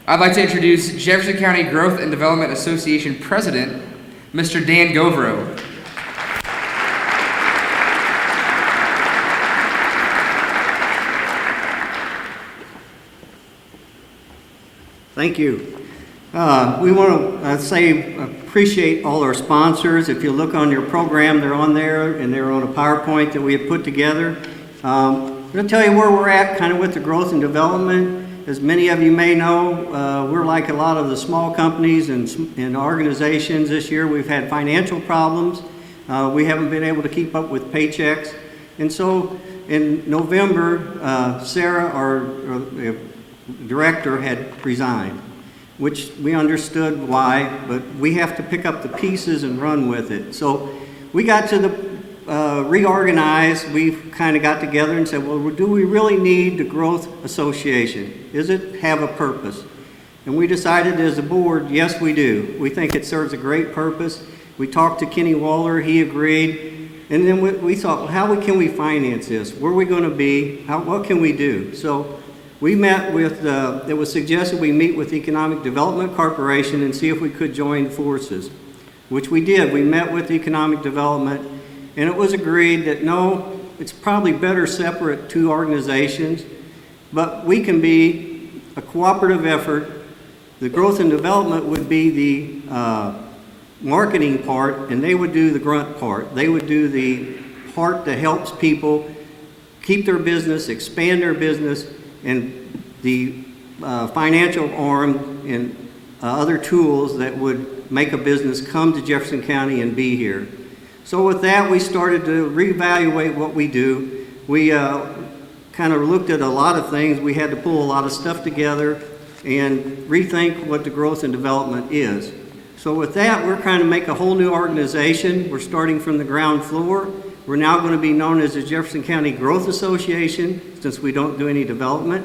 I'd like to introduce Jefferson County Growth and Development Association President, Mr. Dan Govro. Thank you. We want to appreciate all our sponsors. If you look on your program, they're on there, and they're on a PowerPoint that we have put together. I'm going to tell you where we're at kind of with the growth and development. As many of you may know, we're like a lot of the small companies and organizations. This year we've had financial problems. We haven't been able to keep up with paychecks. And so in November, Sarah, our director, had resigned, which we understood why, but we have to pick up the pieces and run with it. So we got to the reorganize. We kind of got together and said, well, do we really need the Growth Association? Does it have a purpose? And we decided as a board, yes, we do. We think it serves a great purpose. We talked to Kenny Waller, he agreed. And then we thought, well, how can we finance this? Where are we going to be? What can we do? So we met with, it was suggested we meet with Economic Development Corporation and see if we could join forces, which we did. We met with Economic Development, and it was agreed that no, it's probably better separate two organizations, but we can be a cooperative effort. The growth and development would be the marketing part, and they would do the grunt part. They would do the part that helps people keep their business, expand their business, and the financial arm and other tools that would make a business come to Jefferson County and be here. So with that, we started to reevaluate what we do. We kind of looked at a lot of things. We had to pull a lot of stuff together and rethink what the growth and development is. So with that, we're trying to make a whole new organization. We're starting from the ground floor. We're now going to be known as the Jefferson County Growth Association, since we don't do any development.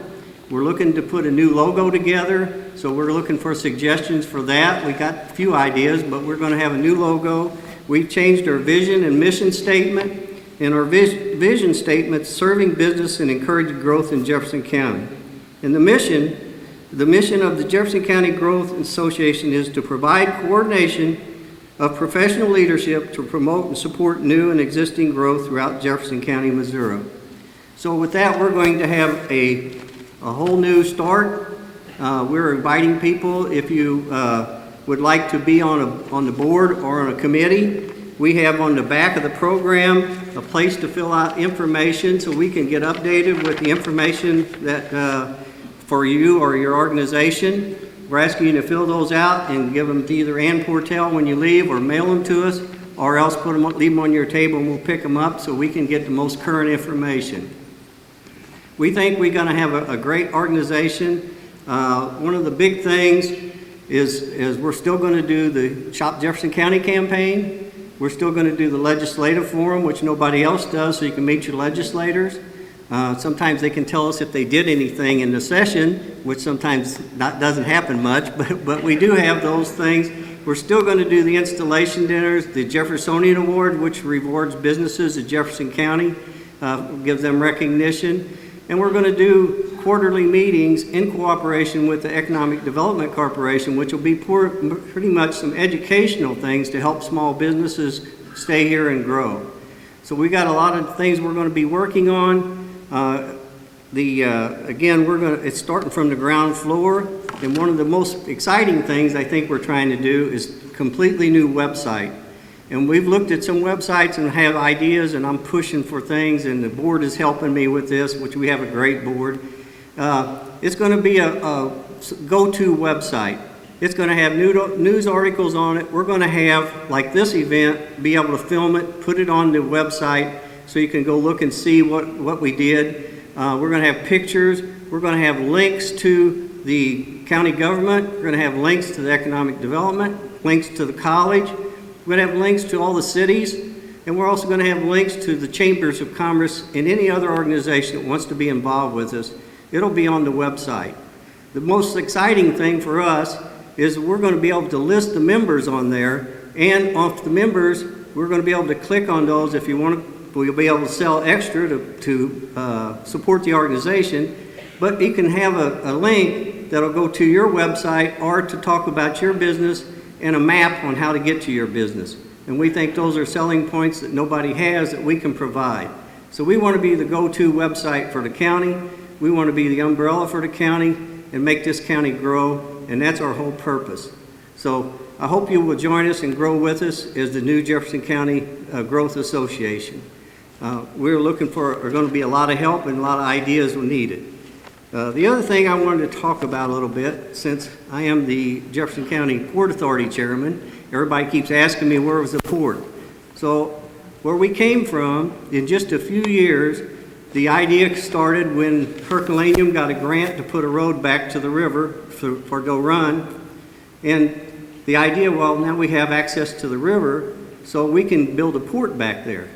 We're looking to put a new logo together, so we're looking for suggestions for that. We got a few ideas, but we're going to have a new logo. We've changed our vision and mission statement, and our vision statement, serving business and encouraging growth in Jefferson County. And the mission of the Jefferson County Growth Association is to provide coordination of professional leadership to promote and support new and existing growth throughout Jefferson County, Missouri. So with that, we're going to have a whole new start. We're inviting people, if you would like to be on the board or on a committee. We have on the back of the program a place to fill out information so we can get updated with the information that for you or your organization. We're asking you to fill those out and give them to either Ann Portell when you leave, or mail them to us, or else leave them on your table and we'll pick them up so we can get the most current information. We think we're going to have a great organization. One of the big things is we're still going to do the Shop Jefferson County campaign. We're still going to do the legislative forum, which nobody else does, so you can meet your legislators. Sometimes they can tell us if they did anything in the session, which sometimes doesn't happen much, but we do have those things. We're still going to do the installation dinners, the Jeffersonian Award, which rewards businesses in Jefferson County, gives them recognition. And we're going to do quarterly meetings in cooperation with the Economic Development Corporation, which will be pretty much some educational things to help small businesses stay here and grow. So we got a lot of things we're going to be working on. Again, it's starting from the ground floor, and one of the most exciting things I think we're trying to do is a completely new website. And we've looked at some websites and have ideas, and I'm pushing for things, and the board is helping me with this, which we have a great board. It's going to be a go-to website. It's going to have news articles on it. We're going to have, like this event, be able to film it, put it on the website so you can go look and see what we did. We're going to have pictures. We're going to have links to the county government. We're going to have links to the economic development, links to the college. We're going to have links to all the cities. And we're also going to have links to the chambers of commerce and any other organization that wants to be involved with us. It'll be on the website. The most exciting thing for us is we're going to be able to list the members on there, and off the members, we're going to be able to click on those if you want to. We'll be able to sell extra to support the organization, but you can have a link that'll go to your website or to talk about your business and a map on how to get to your business. And we think those are selling points that nobody has that we can provide. So we want to be the go-to website for the county. We want to be the umbrella for the county and make this county grow, and that's our whole purpose. So I hope you will join us and grow with us as the new Jefferson County Growth Association. We're looking for, are going to be a lot of help and a lot of ideas when needed. The other thing I wanted to talk about a little bit, since I am the Jefferson County Port Authority Chairman, everybody keeps asking me where was the port. So where we came from, in just a few years, the idea started when Herculaneum got a grant to put a road back to the river for Doe Run. And the idea, well, now we have access to the river, so we can build a port back there.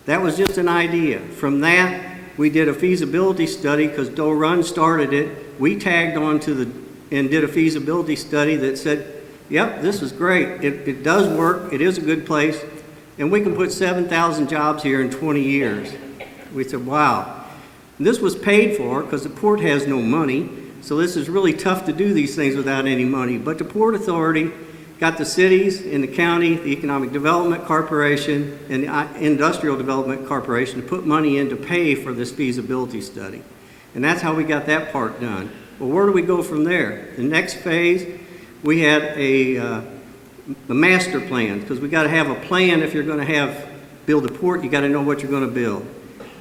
That was just an idea. From that, we did a feasibility study because Doe Run started it. We tagged on to and did a feasibility study that said, yep, this is great. It does work. It is a good place. And we can put 7,000 jobs here in 20 years. We said, wow. And this was paid for because the port has no money. So this is really tough to do these things without any money. But the Port Authority got the cities and the county, the Economic Development Corporation, and the Industrial Development Corporation to put money in to pay for this feasibility study. And that's how we got that part done. Well, where do we go from there? The next phase, we had a master plan, because we got to have a plan. If you're going to build a port, you got to know what you're going to build.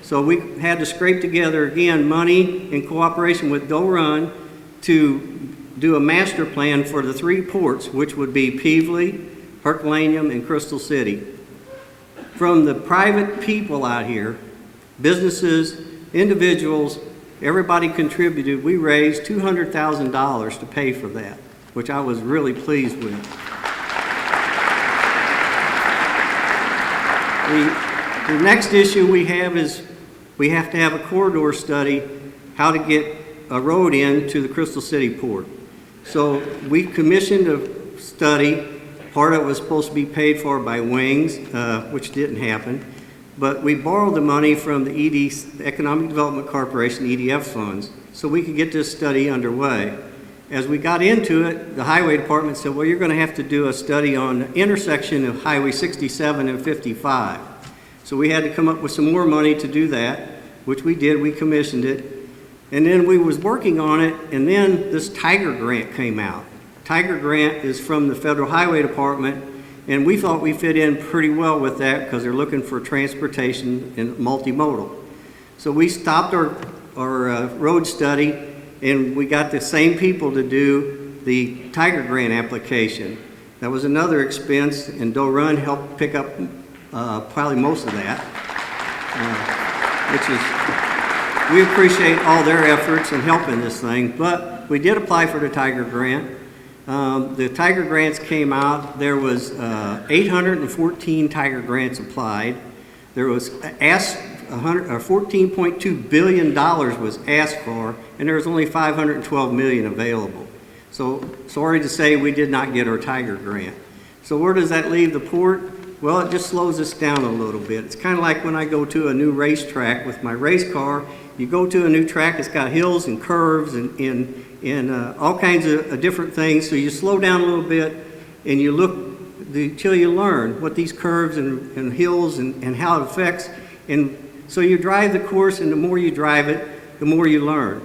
So we had to scrape together, again, money in cooperation with Doe Run to do a master plan for the 3 ports, which would be Peevely, Herculaneum, and Crystal City. From the private people out here, businesses, individuals, everybody contributed. We raised $200,000 to pay for that, which I was really pleased with. The next issue we have is we have to have a corridor study, how to get a road in to the Crystal City port. So we commissioned a study. Part of it was supposed to be paid for by Wings, which didn't happen. But we borrowed the money from the the Economic Development Corporation, EDF funds, so we could get this study underway. As we got into it, the Highway Department said, well, you're going to have to do a study on the intersection of Highway 67 and 55. So we had to come up with some more money to do that, which we did. We commissioned it. And then we was working on it, and then this Tiger Grant came out. Tiger Grant is from the Federal Highway Department, and we thought we fit in pretty well with that because they're looking for transportation and multimodal. So we stopped our road study, and we got the same people to do the Tiger Grant application. That was another expense, and Doe Run helped pick up probably most of that, we appreciate all their efforts in helping this thing. But we did apply for the Tiger Grant. The Tiger Grants came out. There was 814 Tiger Grants applied. There was $14.2 billion was asked for, and there was only $512 million available. So sorry to say we did not get our Tiger Grant. So where does that leave the port? Well, it just slows us down a little bit. It's kind of like when I go to a new racetrack with my race car. You go to a new track, it's got hills and curves and all kinds of different things. So you slow down a little bit and you look until you learn what these curves and hills and how it affects. And so you drive the course, and the more you drive it, the more you learn.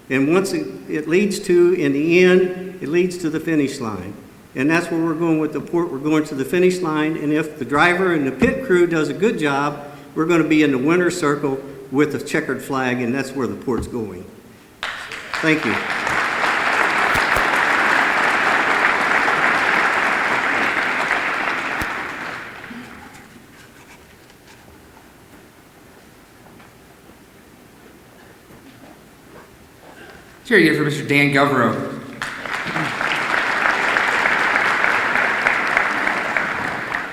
And once it leads to, in the end, it leads to the finish line. And that's where we're going with the port. We're going to the finish line. And if the driver and the pit crew does a good job, we're going to be in the winner's circle with a checkered flag, and that's where the port's going. Thank you. Here you go for Mr. Dan Govero.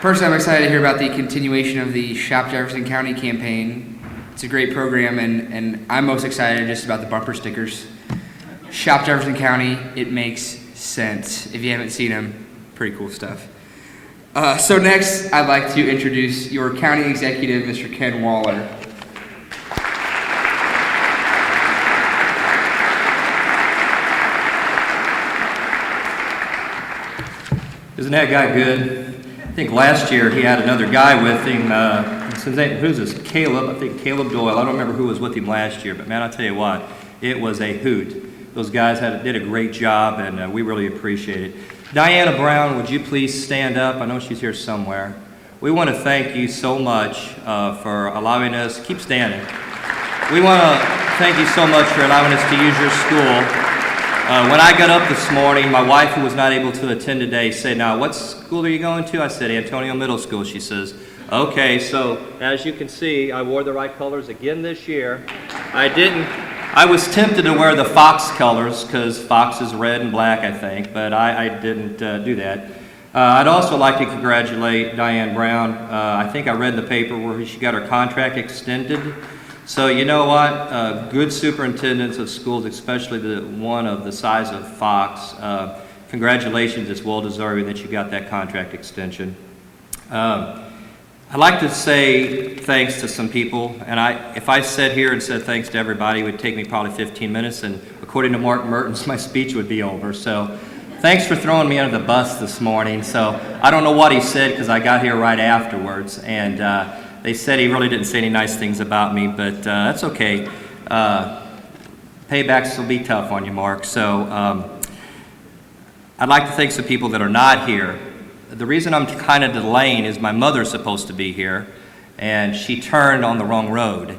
Personally, I'm excited to hear about the continuation of the Shop Jefferson County campaign. It's a great program, and I'm most excited just about the bumper stickers. Shop Jefferson County, it makes sense. If you haven't seen them, pretty cool stuff. So next, I'd like to introduce your county executive, Mr. Ken Waller. Isn't that guy good? I think last year he had another guy with him. Who's this? Caleb. I think Caleb Doyle. I don't remember who was with him last year, but man, I'll tell you what, it was a hoot. Those guys did a great job, and we really appreciate it. Diana Brown, would you please stand up? I know she's here somewhere. We want to thank you so much for allowing us. Keep standing. We want to thank you so much for allowing us to use your school. When I got up this morning, my wife, who was not able to attend today, said, "Now, what school are you going to?" I said, "Antonio Middle School." She says, "Okay." So, as you can see, I wore the right colors again this year. I was tempted to wear the Fox colors, because Fox is red and black, I think, but I didn't do that. I'd also like to congratulate Diane Brown. I think I read in the paper where she got her contract extended. So you know what? Good superintendents of schools, especially the one of the size of Fox, congratulations. It's well deserving that you got that contract extension. I'd like to say thanks to some people, and if I sat here and said thanks to everybody, it would take me probably 15 minutes, and according to Mark Mertens, my speech would be over. So thanks for throwing me under the bus this morning. So I don't know what he said because I got here right afterwards, and they said he really didn't say any nice things about me, but that's okay. Paybacks will be tough on you, Mark. So I'd like to thank some people that are not here. The reason I'm kind of delaying is my mother's supposed to be here, and she turned on the wrong road.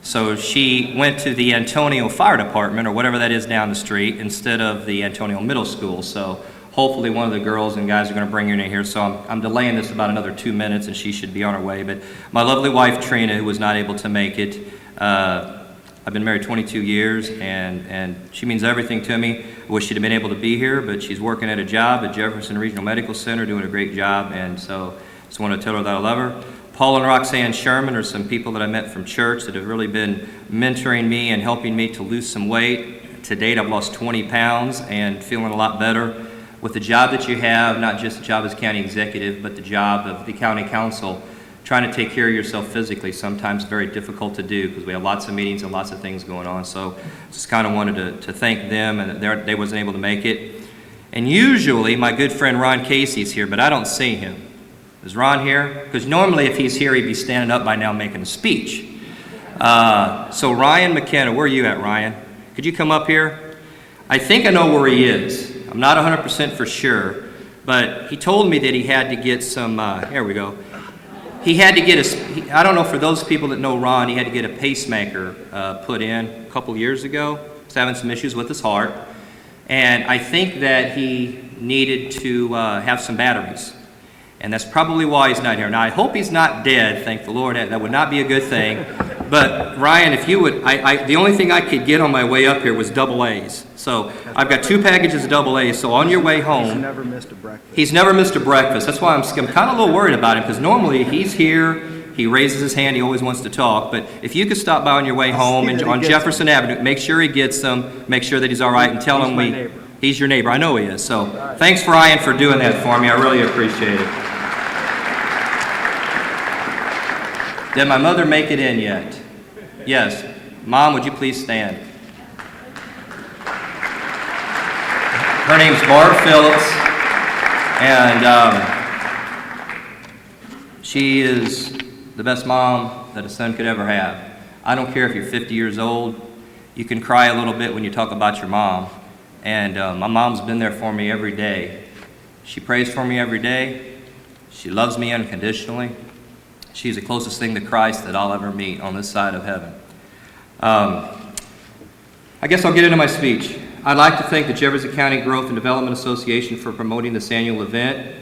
So she went to the Antonio Fire Department, or whatever that is down the street, instead of the Antonio Middle School. So hopefully one of the girls and guys are going to bring her in here. So I'm delaying this about another 2 minutes, and she should be on her way. But my lovely wife, Trina, who was not able to make it, I've been married 22 years, and she means everything to me. I wish she'd have been able to be here, but she's working at a job at Jefferson Regional Medical Center, doing a great job, and so just want to tell her that I love her. Paul and Roxanne Sherman are some people that I met from church that have really been mentoring me and helping me to lose some weight. To date, I've lost 20 pounds and feeling a lot better. With the job that you have, not just the job as county executive, but the job of the county council, trying to take care of yourself physically, sometimes very difficult to do because we have lots of meetings and lots of things going on. So just kind of wanted to thank them, and they wasn't able to make it. And usually my good friend Ron Casey's here, but I don't see him. Is Ron here? Because normally if he's here, he'd be standing up by now making a speech. So Ryan McKenna, where are you at, Ryan? Could you come up here? I think I know where he is. I'm not 100% for sure, but he told me that he had to get some, here we go. He had to get I don't know, for those people that know Ron, he had to get a pacemaker put in a couple years ago. He's having some issues with his heart. And I think that he needed to have some batteries. And that's probably why he's not here. Now, I hope he's not dead, thank the Lord. That would not be a good thing. But Ryan, if you would, the only thing I could get on my way up here was double A's. So I've got 2 packages of double A's. So on your way home, He's never missed a breakfast. He's never missed a breakfast. That's why I'm kind of a little worried about him, because normally he's here, he raises his hand, he always wants to talk. But if you could stop by on your way home and on Jefferson Avenue, make sure he gets them, make sure that he's all right, and tell him he's your neighbor. I know he is. So thanks, Ryan, for doing that for me. I really appreciate it. Did my mother make it in yet? Yes. Mom, would you please stand? Her name's Barb Phillips, and she is the best mom that a son could ever have. I don't care if you're 50 years old, you can cry a little bit when you talk about your mom. And my mom's been there for me every day. She prays for me every day. She loves me unconditionally. She's the closest thing to Christ that I'll ever meet on this side of heaven. I guess I'll get into my speech. I'd like to thank the Jefferson County Growth and Development Association for promoting this annual event.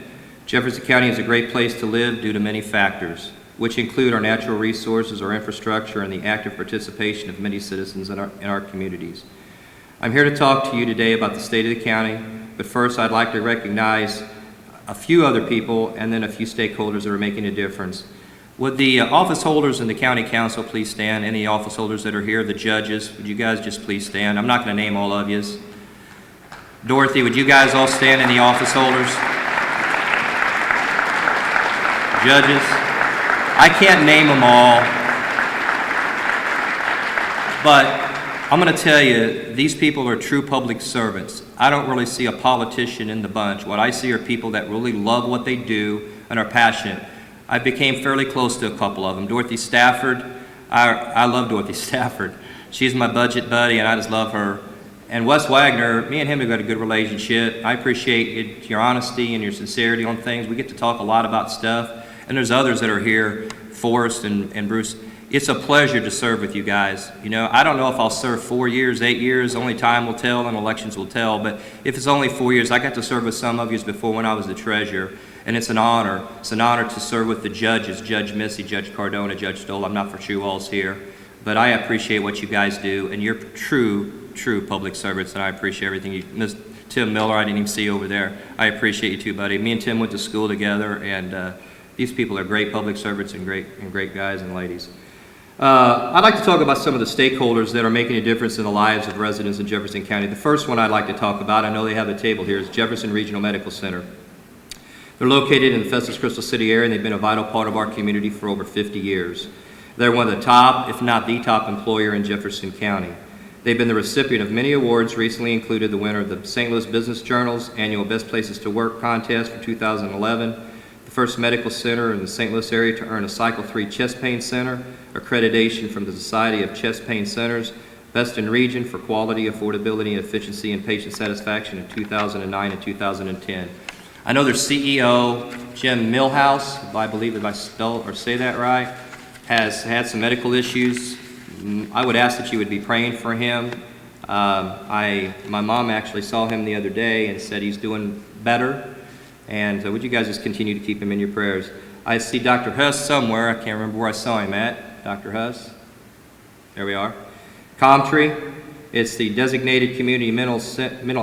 Jefferson County is a great place to live due to many factors, which include our natural resources, our infrastructure, and the active participation of many citizens in our communities. I'm here to talk to you today about the state of the county, but first I'd like to recognize a few other people and then a few stakeholders that are making a difference. Would the office holders in the county council please stand? Any office holders that are here, the judges, would you guys just please stand? I'm not going to name all of yous. Dorothy, would you guys all stand, any office holders? Judges? I can't name them all, but I'm going to tell you, these people are true public servants. I don't really see a politician in the bunch. What I see are people that really love what they do and are passionate. I became fairly close to a couple of them. Dorothy Stafford, I love Dorothy Stafford. She's my budget buddy, and I just love her. And Wes Wagner, me and him have got a good relationship. I appreciate your honesty and your sincerity on things. We get to talk a lot about stuff. And there's others that are here, Forrest and Bruce. It's a pleasure to serve with you guys. You know, I don't know if I'll serve 4 years, 8 years, only time will tell and elections will tell, but if it's only 4 years, I got to serve with some of you before when I was the treasurer, and it's an honor. It's an honor to serve with the judges, Judge Missy, Judge Cardona, Judge Stoll. I'm not for true alls here, but I appreciate what you guys do, and you're true public servants, and I appreciate everything you, Ms. Tim Miller, I didn't even see over there. I appreciate you too, buddy. Me and Tim went to school together, and these people are great public servants and great guys and ladies. I'd like to talk about some of the stakeholders that are making a difference in the lives of residents in Jefferson County. The first one I'd like to talk about, I know they have a table here, is Jefferson Regional Medical Center. They're located in the Festus Crystal City area, and they've been a vital part of our community for over 50 years. They're one of the top, if not the top employer in Jefferson County. They've been the recipient of many awards, recently included the winner of the St. Louis Business Journal's annual Best Places to Work contest for 2011, the first medical center in the St. Louis area to earn a Cycle 3 Chest Pain Center accreditation from the Society of Chest Pain Centers, Best in Region for Quality, Affordability, and Efficiency and Patient Satisfaction in 2009 and 2010. I know their CEO, Jim Millhouse, I believe if I spell or say that right, has had some medical issues. I would ask that you would be praying for him. My mom actually saw him the other day and said he's doing better. And would you guys just continue to keep him in your prayers? I see Dr. Huss somewhere. I can't remember where I saw him at. Dr. Huss. There we are. Comtree. It's the designated community mental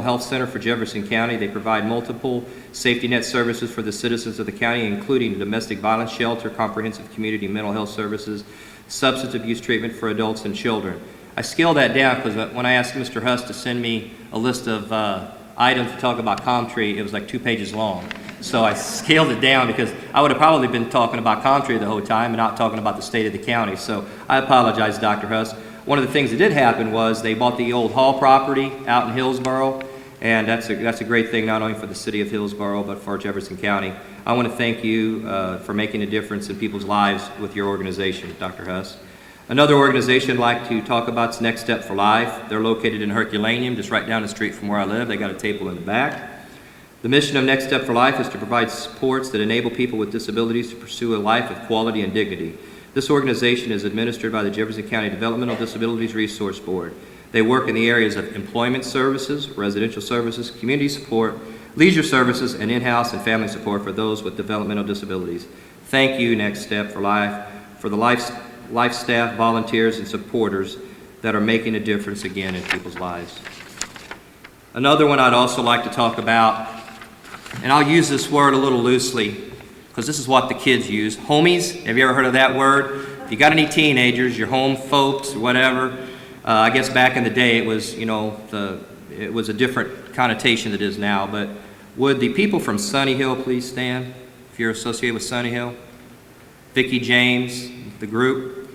health center for Jefferson County. They provide multiple safety net services for the citizens of the county, including domestic violence shelter, comprehensive community mental health services, substance abuse treatment for adults and children. I scaled that down because when I asked Mr. Huss to send me a list of items to talk about Comtree, it was like 2 pages long. So I scaled it down because I would have probably been talking about Comtree the whole time and not talking about the state of the county. So I apologize, Dr. Huss. One of the things that did happen was they bought the old Hall property out in Hillsborough, and that's a great thing not only for the city of Hillsborough but for Jefferson County. I want to thank you for making a difference in people's lives with your organization, Dr. Huss. Another organization I'd like to talk about is Next Step for Life. They're located in Herculaneum, just right down the street from where I live. They got a table in the back. The mission of Next Step for Life is to provide supports that enable people with disabilities to pursue a life of quality and dignity. This organization is administered by the Jefferson County Developmental Disabilities Resource Board. They work in the areas of employment services, residential services, community support, leisure services, and in-house and family support for those with developmental disabilities. Thank you, Next Step for Life, for the life staff, volunteers, and supporters that are making a difference again in people's lives. Another one I'd also like to talk about, and I'll use this word a little loosely because this is what the kids use. Homies, have you ever heard of that word? If you got any teenagers, your home folks, or whatever, I guess back in the day it was, it was a different connotation than it is now, but would the people from Sunny Hill please stand if you're associated with Sunny Hill? Vicki James, the group.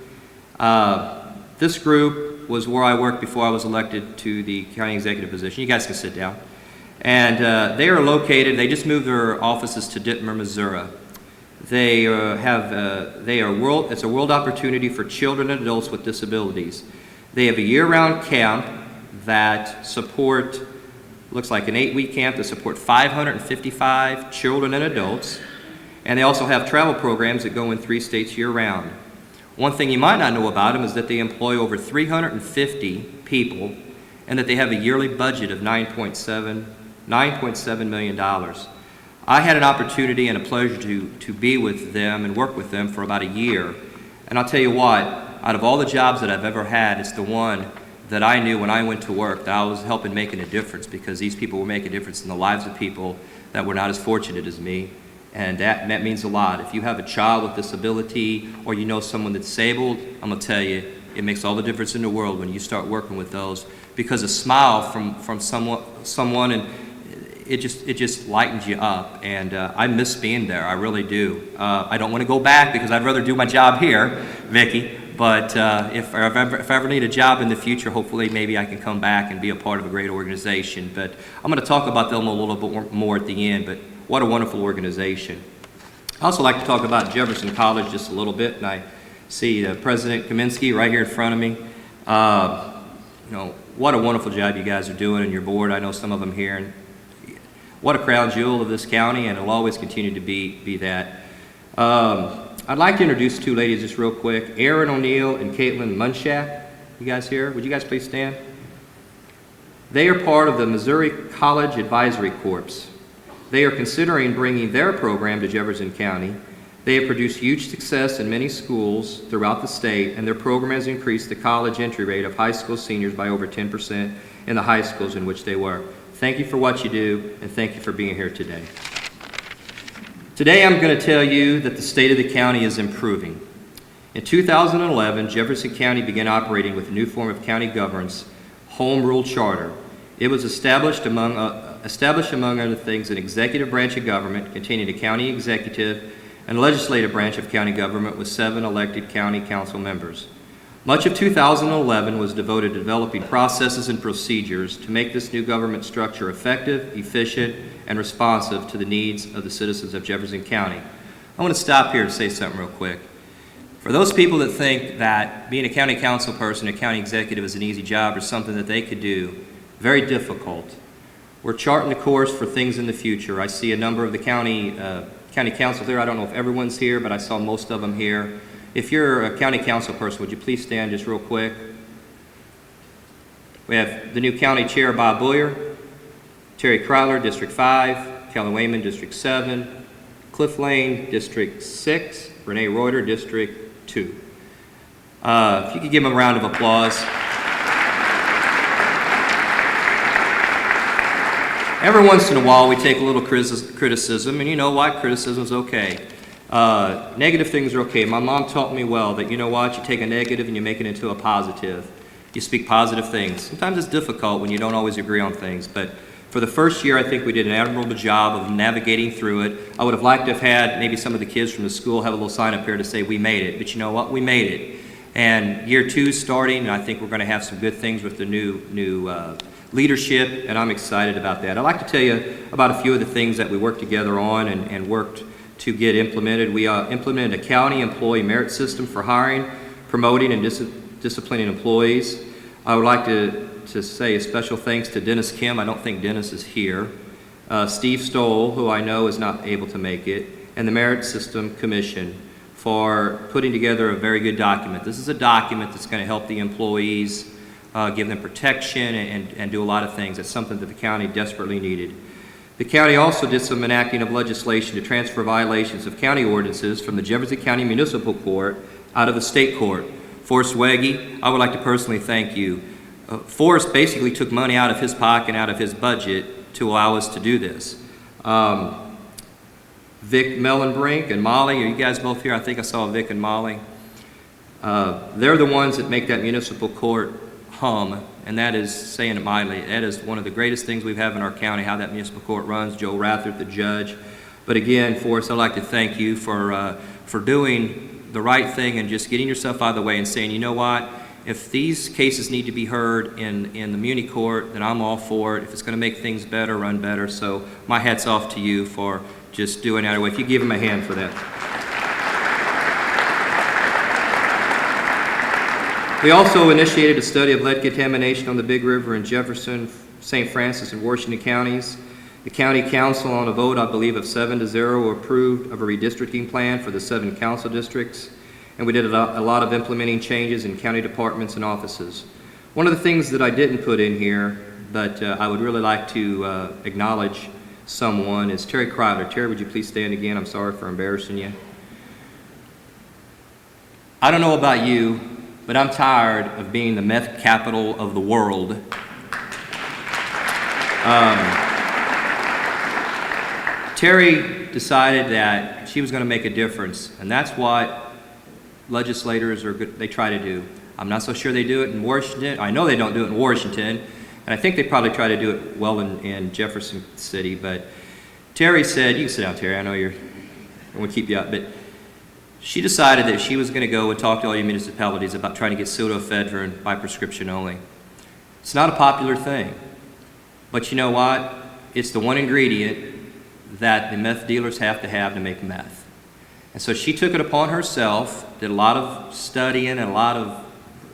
This group was where I worked before I was elected to the county executive position. You guys can sit down. And they are located, they just moved their offices to Dittmer, Missouri. It's a world opportunity for children and adults with disabilities. They have a year-round camp that support, looks like an 8-week camp to support 555 children and adults. And they also have travel programs that go in 3 states year-round. One thing you might not know about them is that they employ over 350 people and that they have a yearly budget of $9.7 million. I had an opportunity and a pleasure to be with them and work with them for about a year. And I'll tell you what, out of all the jobs that I've ever had, it's the one that I knew when I went to work that I was helping making a difference because these people were making a difference in the lives of people that were not as fortunate as me. And that means a lot. If you have a child with disability or you know someone that's disabled, I'm going to tell you, it makes all the difference in the world when you start working with those because a smile from someone and it just lightens you up. And I miss being there. I really do. I don't want to go back because I'd rather do my job here, Vicki. But if I ever need a job in the future, hopefully maybe I can come back and be a part of a great organization. But I'm going to talk about them a little bit more at the end, but what a wonderful organization. I also like to talk about Jefferson College just a little bit, and I see President Kaminsky right here in front of me. You know, what a wonderful job you guys are doing and your board. I know some of them here. And what a crown jewel of this county, and it'll always continue to be that. I'd like to introduce two ladies just real quick. Erin O'Neill and Caitlin Munshak. You guys here? Would you guys please stand? They are part of the Missouri College Advisory Corps. They are considering bringing their program to Jefferson County. They have produced huge success in many schools throughout the state, and their program has increased the college entry rate of high school seniors by over 10% in the high schools in which they work. Thank you for what you do, and thank you for being here today. Today I'm going to tell you that the state of the county is improving. In 2011, Jefferson County began operating with a new form of county governance, Home Rule Charter. It was established among other things an executive branch of government containing a county executive and a legislative branch of county government with 7 elected county council members. Much of 2011 was devoted to developing processes and procedures to make this new government structure effective, efficient, and responsive to the needs of the citizens of Jefferson County. I want to stop here and say something real quick. For those people that think that being a county council person, a county executive is an easy job or something that they could do, very difficult. We're charting the course for things in the future. I see a number of the county council there. I don't know if everyone's here, but I saw most of them here. If you're a county council person, would you please stand just real quick? We have the new county chair, Bob Boyer, Terry Crowler, District 5, Kelly Wayman, District 7, Cliff Lane, District 6, Renee Reuter, District 2. If you could give them a round of applause. Every once in a while we take a little criticism, and you know what? Criticism's okay. Negative things are okay. My mom taught me well that, you know what, you take a negative and you make it into a positive. You speak positive things. Sometimes it's difficult when you don't always agree on things, but for the first year I think we did an admirable job of navigating through it. I would have liked to have had maybe some of the kids from the school have a little sign up here to say we made it, but you know what, we made it. And year 2 is starting, and I think we're going to have some good things with the new leadership, and I'm excited about that. I'd like to tell you about a few of the things that we worked together on and worked to get implemented. We implemented a county employee merit system for hiring, promoting, and disciplining employees. I would like to say a special thanks to Dennis Kim. I don't think Dennis is here. Steve Stoll, who I know is not able to make it, and the Merit System Commission for putting together a very good document. This is a document that's going to help the employees, give them protection and do a lot of things. It's something that the county desperately needed. The county also did some enacting of legislation to transfer violations of county ordinances from the Jefferson County Municipal Court out of the state court. Forrest Wegge, I would like to personally thank you. Forrest basically took money out of his pocket, out of his budget, to allow us to do this. Vic Mellenbrink and Molly, are you guys both here? I think I saw Vic and Molly. They're the ones that make that municipal court hum, and that is, saying it mildly, that is one of the greatest things we have in our county, how that municipal court runs. Joe Rathert, the judge. But again, Forrest, I'd like to thank you for doing the right thing and just getting yourself out of the way and saying, you know what, if these cases need to be heard in the Muni Court, then I'm all for it. If it's going to make things better, run better. So my hat's off to you for just doing that. If you give him a hand for that. We also initiated a study of lead contamination on the Big River in Jefferson, St. Francis, and Washington counties. The county council, on a vote, I believe, of 7-0, approved of a redistricting plan for the 7 council districts, and we did a lot of implementing changes in county departments and offices. One of the things that I didn't put in here, but I would really like to acknowledge someone, is Terry Crowder. Terry, would you please stand again? I'm sorry for embarrassing you. I don't know about you, but I'm tired of being the meth capital of the world. Terry decided that she was going to make a difference, and that's what legislators they try to do. I'm not so sure they do it in Washington. I know they don't do it in Washington, and I think they probably try to do it well in Jefferson City, but Terry said, you can sit down, Terry, I know I won't keep you up, but She decided that she was going to go and talk to all your municipalities about trying to get pseudoephedrine by prescription only. It's not a popular thing, but you know what? It's the one ingredient that the meth dealers have to make meth. And so she took it upon herself, did a lot of studying and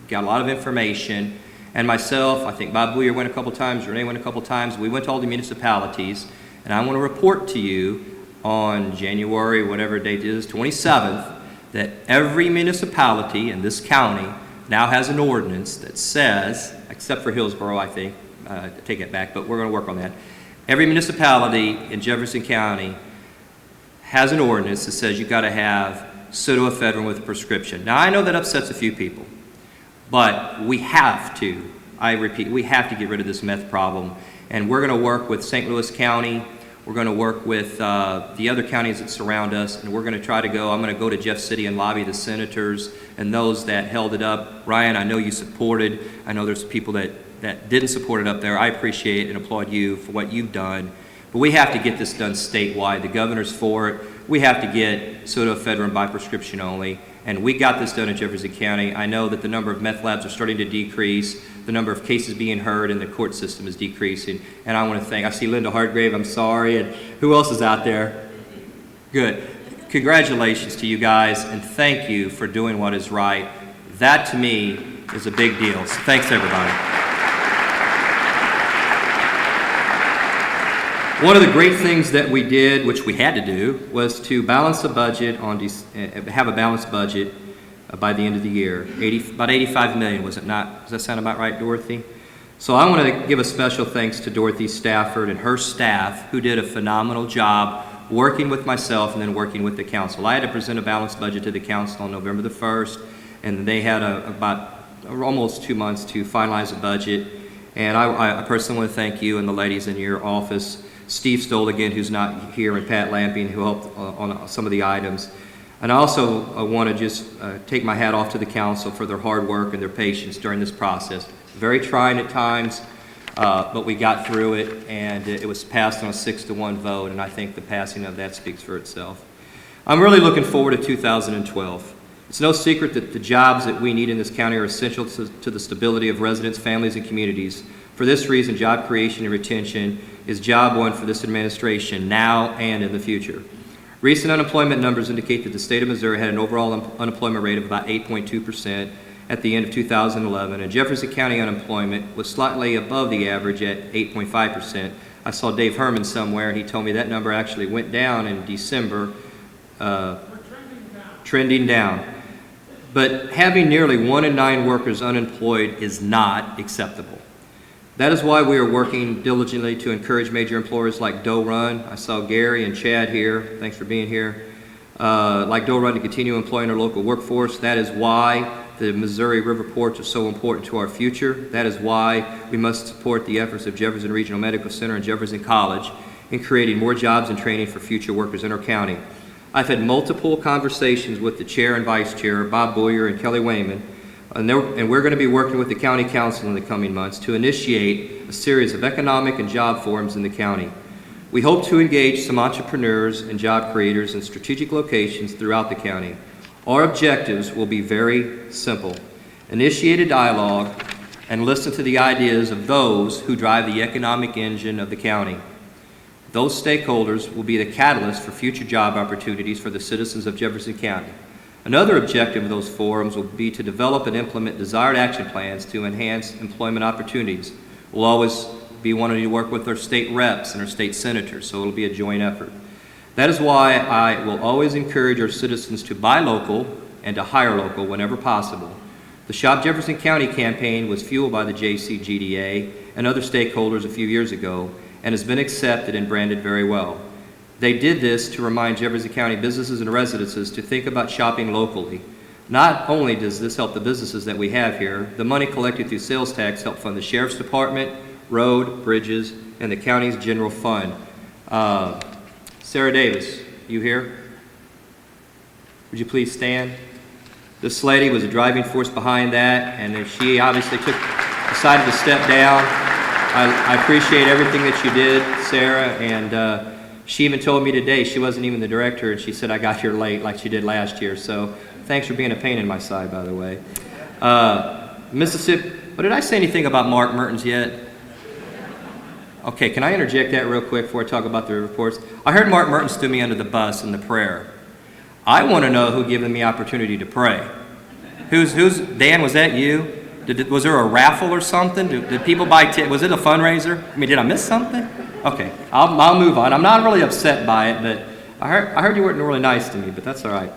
got a lot of information. And myself, I think Bob Bouyer went a couple times, Renee went a couple times. We went to all the municipalities, and I want to report to you on January, whatever date it is, 27th, that every municipality in this county now has an ordinance that says, except for Hillsborough, I think, take it back, but we're going to work on that. Every municipality in Jefferson County has an ordinance that says you've got to have pseudoephedrine with a prescription. Now, I know that upsets a few people, but we have to, I repeat, we have to get rid of this meth problem. And we're going to work with St. Louis County. We're going to work with the other counties that surround us, and we're going to try to go. I'm going to go to Jeff City and lobby the senators and those that held it up. Ryan, I know you supported. I know there's people that didn't support it up there. I appreciate and applaud you for what you've done. But we have to get this done statewide. The governor's for it. We have to get pseudoephedrine by prescription only. And we got this done in Jefferson County. I know that the number of meth labs are starting to decrease. The number of cases being heard in the court system is decreasing. And I want to thank, I see Linda Hartgrave, I'm sorry, and who else is out there? Good. Congratulations to you guys, and thank you for doing what is right. That, to me, is a big deal. So thanks, everybody. One of the great things that we did, which we had to do, was to balance the budget have a balanced budget by the end of the year. About $85 million, was it not? Does that sound about right, Dorothy? So I want to give a special thanks to Dorothy Stafford and her staff, who did a phenomenal job working with myself and then working with the council. I had to present a balanced budget to the council on November the 1st, and they had about almost 2 months to finalize a budget. And I personally want to thank you and the ladies in your office, Steve Stoll again, who's not here, and Pat Lamping, who helped on some of the items. And I also want to just take my hat off to the council for their hard work and their patience during this process. Very trying at times, but we got through it, and it was passed on a 6-1 vote, and I think the passing of that speaks for itself. I'm really looking forward to 2012. It's no secret that the jobs that we need in this county are essential to the stability of residents, families, and communities. For this reason, job creation and retention is job one for this administration now and in the future. Recent unemployment numbers indicate that the state of Missouri had an overall unemployment rate of about 8.2% at the end of 2011, and Jefferson County unemployment was slightly above the average at 8.5%. I saw Dave Herman somewhere, and he told me that number actually went down in December. We're trending down. But having nearly 1 in 9 workers unemployed is not acceptable. That is why we are working diligently to encourage major employers like Doe Run. I saw Gary and Chad here. Thanks for being here. Like Doe Run to continue employing our local workforce. That is why the Missouri River ports are so important to our future. That is why we must support the efforts of Jefferson Regional Medical Center and Jefferson College in creating more jobs and training for future workers in our county. I've had multiple conversations with the chair and vice chair, Bob Bouyer and Kelly Wayman, and we're going to be working with the county council in the coming months to initiate a series of economic and job forums in the county. We hope to engage some entrepreneurs and job creators in strategic locations throughout the county. Our objectives will be very simple. Initiate a dialogue and listen to the ideas of those who drive the economic engine of the county. Those stakeholders will be the catalyst for future job opportunities for the citizens of Jefferson County. Another objective of those forums will be to develop and implement desired action plans to enhance employment opportunities. We'll always be wanting to work with our state reps and our state senators, so it'll be a joint effort. That is why I will always encourage our citizens to buy local and to hire local whenever possible. The Shop Jefferson County campaign was fueled by the JCTV and other stakeholders a few years ago and has been accepted and branded very well. They did this to remind Jefferson County businesses and residences to think about shopping locally. Not only does this help the businesses that we have here, the money collected through sales tax help fund the Sheriff's Department, road, bridges, and the county's general fund. Sarah Davis, you here? Would you please stand? This lady was a driving force behind that, and she obviously decided to step down. I appreciate everything that you did, Sarah, and She even told me today she wasn't even the director, and she said I got here late like she did last year. So thanks for being a pain in my side, by the way. Mississippi, but did I say anything about Mark Mertens yet? Okay, can I interject that real quick before I talk about the reports? I heard Mark Mertens threw me under the bus in the prayer. I want to know who gave him the opportunity to pray. Dan, was that you? Was there a raffle or something? Did people buy tickets? Was it a fundraiser? I mean, did I miss something? Okay, I'll move on. I'm not really upset by it, but I heard you weren't really nice to me, but that's all right.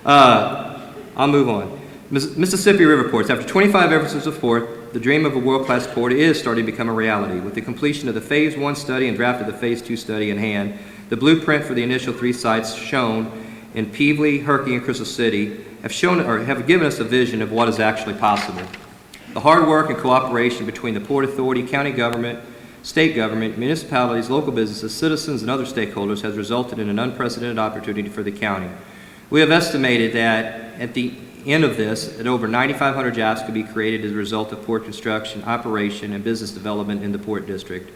I'll move on. Mississippi River Ports. After 25 efforts of support, the dream of a world-class port is starting to become a reality. With the completion of the Phase 1 study and draft of the Phase 2 study in hand, the blueprint for the initial 3 sites shown in Peevely, Herky, and Crystal City have given us a vision of what is actually possible. The hard work and cooperation between the Port Authority, county government, state government, municipalities, local businesses, citizens, and other stakeholders has resulted in an unprecedented opportunity for the county. We have estimated that at the end of this, that over 9,500 jobs could be created as a result of port construction, operation, and business development in the Port District.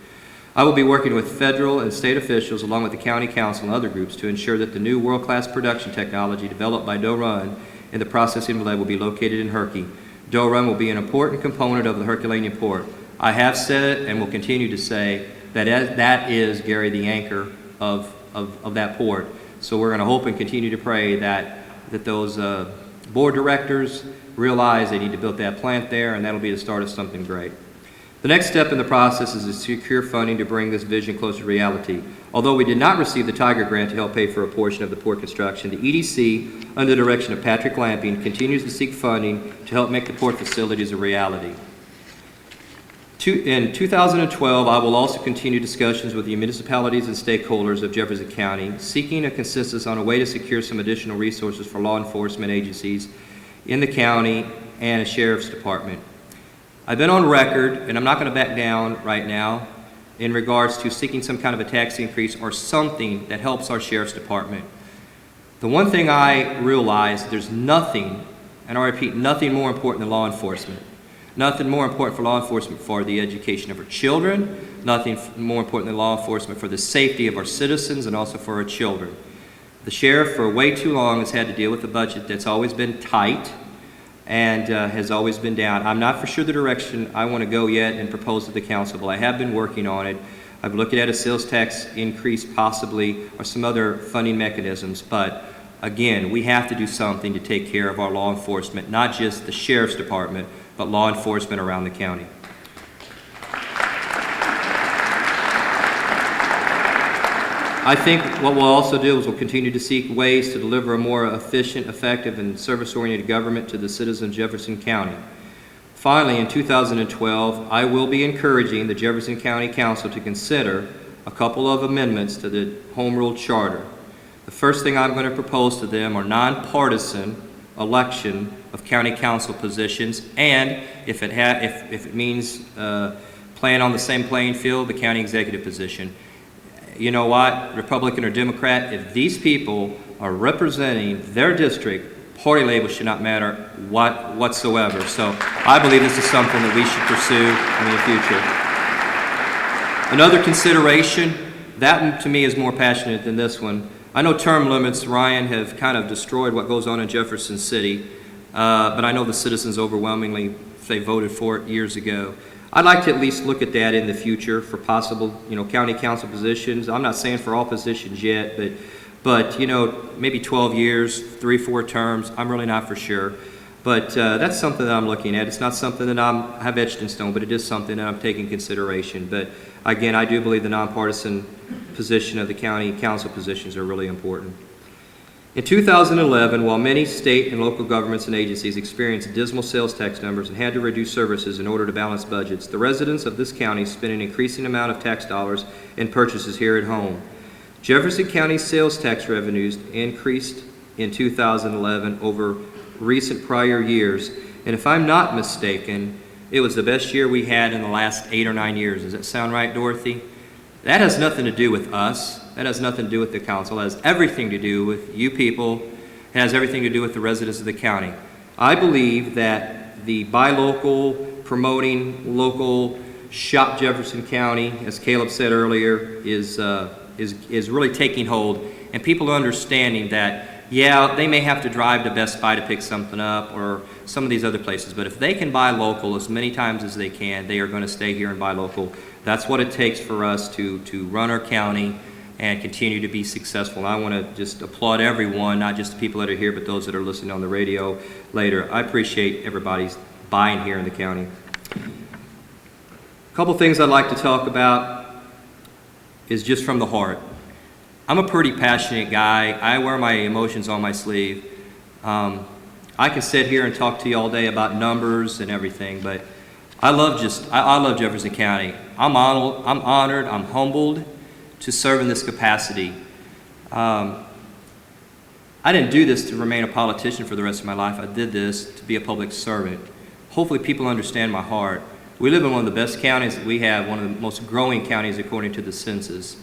I will be working with federal and state officials along with the county council and other groups to ensure that the new world-class production technology developed by Doe Run in the processing lab will be located in Herky. Doe Run will be an important component of the Herculaneum Port. I have said and will continue to say that that is, Gary, the anchor of that port. So we're going to hope and continue to pray that those board directors realize they need to build that plant there, and that'll be the start of something great. The next step in the process is to secure funding to bring this vision closer to reality. Although we did not receive the Tiger Grant to help pay for a portion of the port construction, the EDC, under the direction of Patrick Lamping, continues to seek funding to help make the port facilities a reality. In 2012, I will also continue discussions with the municipalities and stakeholders of Jefferson County, seeking a consensus on a way to secure some additional resources for law enforcement agencies in the county and a sheriff's department. I've been on record, and I'm not going to back down right now, in regards to seeking some kind of a tax increase or something that helps our sheriff's department. The one thing I realize, there's nothing, and I repeat, nothing more important than law enforcement. Nothing more important for law enforcement for the education of our children, nothing more important than law enforcement for the safety of our citizens and also for our children. The sheriff for way too long has had to deal with a budget that's always been tight and has always been down. I'm not for sure the direction I want to go yet and propose to the council, but I have been working on it. I've looked at a sales tax increase possibly or some other funding mechanisms, but again, we have to do something to take care of our law enforcement, not just the sheriff's department, but law enforcement around the county. I think what we'll also do is we'll continue to seek ways to deliver a more efficient, effective, and service-oriented government to the citizens of Jefferson County. Finally, in 2012, I will be encouraging the Jefferson County Council to consider a couple of amendments to the Home Rule Charter. The first thing I'm going to propose to them are nonpartisan election of county council positions, and if it means playing on the same playing field, the county executive position. You know what, Republican or Democrat, if these people are representing their district, party labels should not matter whatsoever. So I believe this is something that we should pursue in the future. Another consideration, that to me is more passionate than this one. I know term limits, Ryan, have kind of destroyed what goes on in Jefferson City, but I know the citizens overwhelmingly, they voted for it years ago. I'd like to at least look at that in the future for possible, county council positions. I'm not saying for all positions yet, but maybe 12 years, 3-4 terms. I'm really not for sure. But that's something that I'm looking at. It's not something that I have etched in stone, but it is something that I'm taking consideration. But again, I do believe the nonpartisan position of the county council positions are really important. In 2011, while many state and local governments and agencies experienced dismal sales tax numbers and had to reduce services in order to balance budgets, the residents of this county spent an increasing amount of tax dollars in purchases here at home. Jefferson County sales tax revenues increased in 2011 over recent prior years, and if I'm not mistaken, it was the best year we had in the last 8 or 9 years. Does that sound right, Dorothy? That has nothing to do with us. That has nothing to do with the council. It has everything to do with you people. It has everything to do with the residents of the county. I believe that the buy local, promoting local, shop Jefferson County, as Caleb said earlier, is is really taking hold, and people are understanding that, yeah, they may have to drive to Best Buy to pick something up or some of these other places, but if they can buy local as many times as they can, they are going to stay here and buy local. That's what it takes for us to run our county and continue to be successful. And I want to just applaud everyone, not just the people that are here, but those that are listening on the radio later. I appreciate everybody's buying here in the county. A couple things I'd like to talk about is just from the heart. I'm a pretty passionate guy. I wear my emotions on my sleeve. I can sit here and talk to you all day about numbers and everything, but I love Jefferson County. I'm honored, I'm humbled to serve in this capacity. I didn't do this to remain a politician for the rest of my life. I did this to be a public servant. Hopefully people understand my heart. We live in one of the best counties that we have, one of the most growing counties according to the census.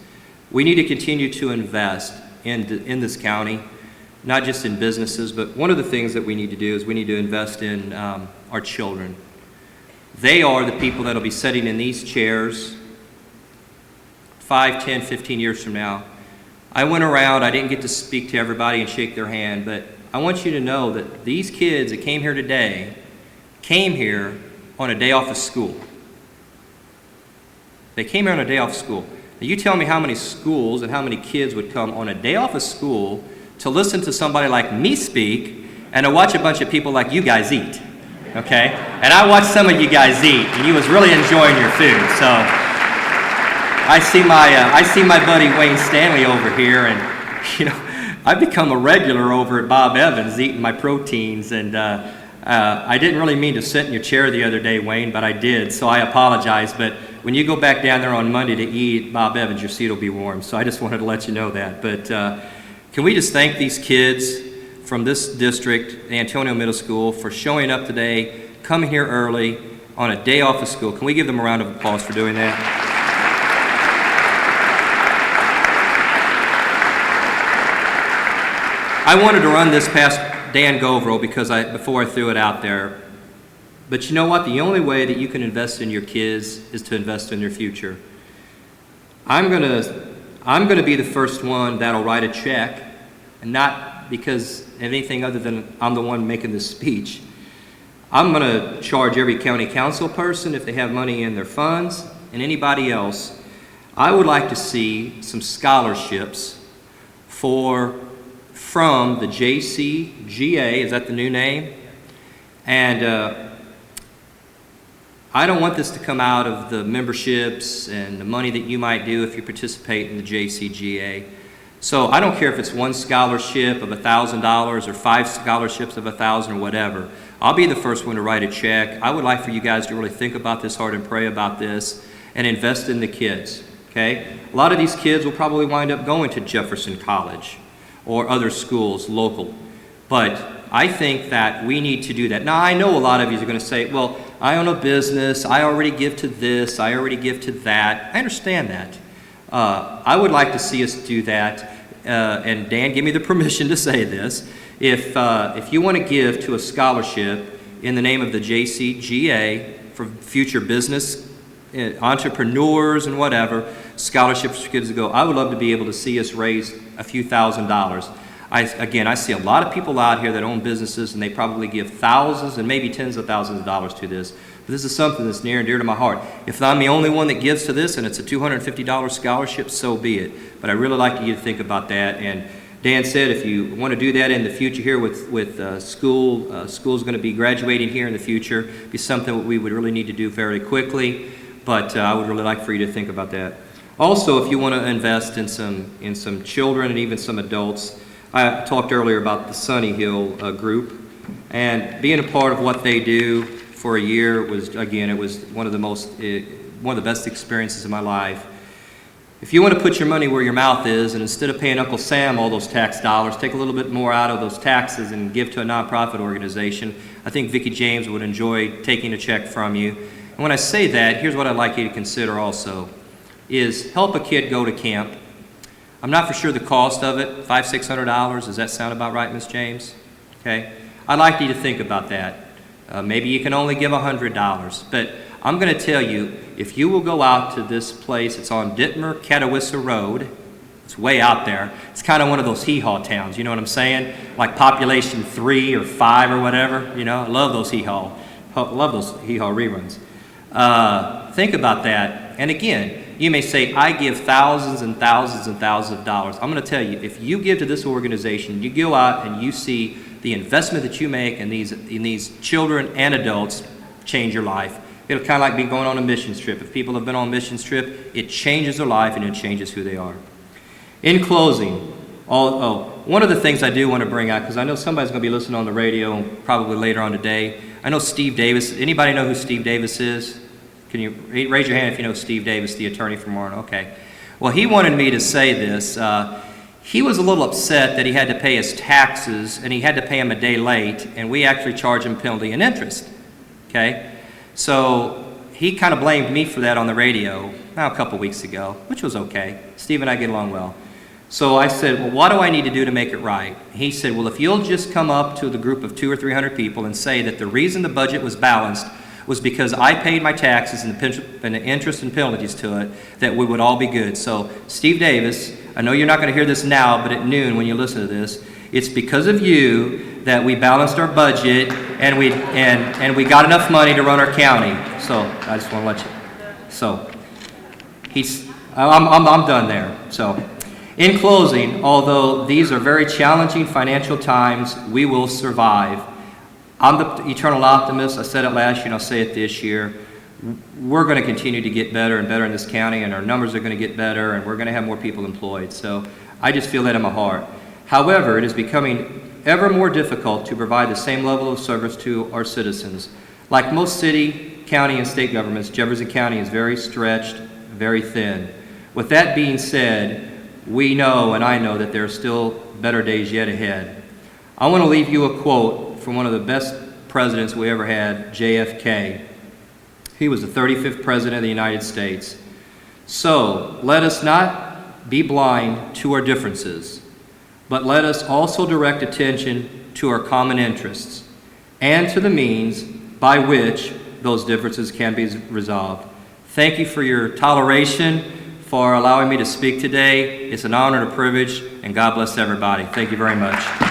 We need to continue to invest in this county, not just in businesses, but one of the things that we need to do is we need to invest in our children. They are the people that will be sitting in these chairs 5, 10, 15 years from now. I went around, I didn't get to speak to everybody and shake their hand, but I want you to know that these kids that came here today came here on a day off of school. They came here on a day off of school. Now you tell me how many schools and how many kids would come on a day off of school to listen to somebody like me speak and to watch a bunch of people like you guys eat, okay? And I watched some of you guys eat, and you was really enjoying your food, so I see my buddy Wayne Stanley over here, and you know, I've become a regular over at Bob Evans eating my proteins, and I didn't really mean to sit in your chair the other day, Wayne, but I did, so I apologize. But when you go back down there on Monday to eat at Bob Evans, your seat will be warm, so I just wanted to let you know that. But can we just thank these kids from this district, Antonio Middle School, for showing up today, coming here early on a day off of school. Can we give them a round of applause for doing that? I wanted to run this past Dan Goverill before I threw it out there. But you know what? The only way that you can invest in your kids is to invest in their future. I'm gonna be the first one that'll write a check, and not because of anything other than I'm the one making this speech. I'm gonna charge every county council person if they have money in their funds, and anybody else. I would like to see some scholarships from the JCGA, is that the new name? And I don't want this to come out of the memberships and the money that you might do if you participate in the JCGA. So I don't care if it's one scholarship of $1,000 or 5 scholarships of $1,000 or whatever. I'll be the first one to write a check. I would like for you guys to really think about this hard and pray about this and invest in the kids, okay? A lot of these kids will probably wind up going to Jefferson College or other schools local. But I think that we need to do that. Now, I know a lot of you are going to say, well, I own a business, I already give to this, I already give to that. I understand that. I would like to see us do that, and Dan, give me the permission to say this. If you want to give to a scholarship in the name of the JCGA for future business, entrepreneurs and whatever, scholarships for kids to go, I would love to be able to see us raise a few $1,000s. I see a lot of people out here that own businesses, and they probably give thousands and maybe tens of thousands of dollars to this. But this is something that's near and dear to my heart. If I'm the only one that gives to this and it's a $250 scholarship, so be it. But I really like you to think about that. And Dan said if you want to do that in the future here with school's going to be graduating here in the future, be something that we would really need to do very quickly. But I would really like for you to think about that. Also, if you want to invest in some children and even some adults, I talked earlier about the Sunny Hill group, and being a part of what they do for a year was one of the best experiences of my life. If you want to put your money where your mouth is, and instead of paying Uncle Sam all those tax dollars, take a little bit more out of those taxes and give to a nonprofit organization, I think Vicki James would enjoy taking a check from you. And when I say that, here's what I'd like you to consider also, is help a kid go to camp. I'm not for sure the cost of it, $500, $600. Does that sound about right, Miss James? Okay. I'd like you to think about that. Maybe you can only give $100, but I'm going to tell you, if you will go out to this place, it's on Dittmer-Catawissa Road, It's way out there. It's kind of one of those hee-haw towns, you know what I'm saying? Like population 3 or 5 or whatever, you know? I love those hee-haw reruns. Think about that. And again, you may say, I give thousands and thousands and thousands of dollars. I'm going to tell you, if you give to this organization, you go out and you see the investment that you make in these children and adults change your life. It'll kind of like be going on a missions trip. If people have been on a missions trip, it changes their life and it changes who they are. In closing, one of the things I do want to bring out, because I know somebody's going to be listening on the radio probably later on today. I know Steve Davis. Anybody know who Steve Davis is? Can you raise your hand if you know Steve Davis, the attorney from Warren? Okay. Well, he wanted me to say this. He was a little upset that he had to pay his taxes, and he had to pay them a day late, and we actually charge him penalty and interest. Okay? So he kind of blamed me for that on the radio a couple weeks ago, which was okay. Steve and I get along well. So I said, well, what do I need to do to make it right? He said, well, if you'll just come up to the group of 200 or 300 people and say that the reason the budget was balanced was because I paid my taxes and the interest and penalties to it, that we would all be good. So Steve Davis, I know you're not going to hear this now, but at noon when you listen to this, it's because of you that we balanced our budget and we got enough money to run our county. So I just want to let you. So I'm done there. So in closing, although these are very challenging financial times, we will survive. I'm the eternal optimist. I said it last year and I'll say it this year. We're going to continue to get better and better in this county, and our numbers are going to get better, and we're going to have more people employed. So I just feel that in my heart. However, it is becoming ever more difficult to provide the same level of service to our citizens. Like most city, county, and state governments, Jefferson County is very stretched, very thin. With that being said, we know, and I know, that there are still better days yet ahead. I want to leave you a quote from one of the best presidents we ever had, JFK. He was the 35th president of the United States. So let us not be blind to our differences, but let us also direct attention to our common interests and to the means by which those differences can be resolved. Thank you for your toleration, for allowing me to speak today. It's an honor and a privilege, and God bless everybody. Thank you very much.